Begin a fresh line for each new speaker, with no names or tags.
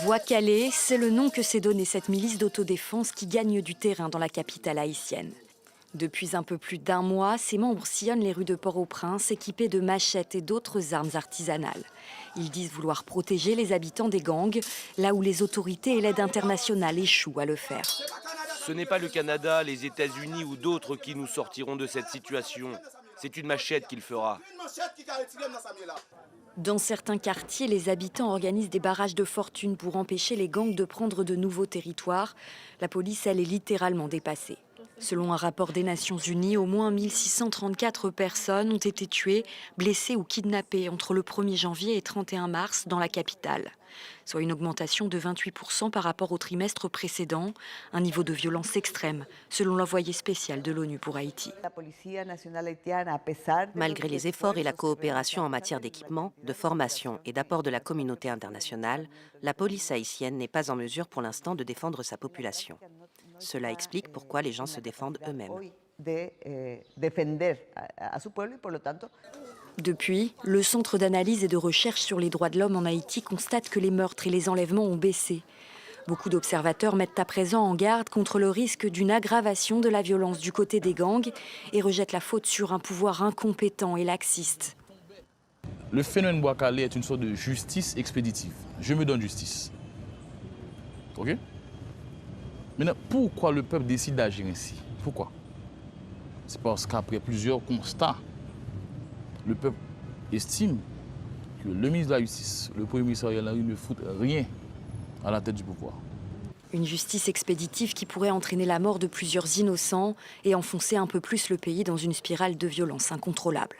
Bois Calais, c'est le nom que s'est donné cette milice d'autodéfense qui gagne du terrain dans la capitale haïtienne. Depuis un peu plus d'un mois, ses membres sillonnent les rues de Port-au-Prince équipés de machettes et d'autres armes artisanales. Ils disent vouloir protéger les habitants des gangs, là où les autorités et l'aide internationale échouent à le faire.
Ce n'est pas le Canada, les États-Unis ou d'autres qui nous sortiront de cette situation. C'est une machette qu'il fera.
Dans certains quartiers, les habitants organisent des barrages de fortune pour empêcher les gangs de prendre de nouveaux territoires. La police, elle, est littéralement dépassée. Selon un rapport des Nations Unies, au moins 1634 personnes ont été tuées, blessées ou kidnappées entre le 1er janvier et 31 mars dans la capitale, soit une augmentation de 28% par rapport au trimestre précédent, un niveau de violence extrême, selon l'envoyé spécial de l'ONU pour Haïti.
Malgré les efforts et la coopération en matière d'équipement, de formation et d'apport de la communauté internationale, la police haïtienne n'est pas en mesure pour l'instant de défendre sa population. Cela explique pourquoi les gens se défendent eux-mêmes.
Depuis, le Centre d'analyse et de recherche sur les droits de l'homme en Haïti constate que les meurtres et les enlèvements ont baissé. Beaucoup d'observateurs mettent à présent en garde contre le risque d'une aggravation de la violence du côté des gangs et rejettent la faute sur un pouvoir incompétent et laxiste.
Le phénomène Bois Calais est une sorte de justice expéditive. Je me donne justice. OK? Maintenant, pourquoi le peuple décide d'agir ainsi? Pourquoi? C'est parce qu'après plusieurs constats, le peuple estime que le ministre de la Justice, le Premier ministre Ariel Henry ne foutent rien à la tête du pouvoir.
Une justice expéditive qui pourrait entraîner la mort de plusieurs innocents et enfoncer un peu plus le pays dans une spirale de violence incontrôlable.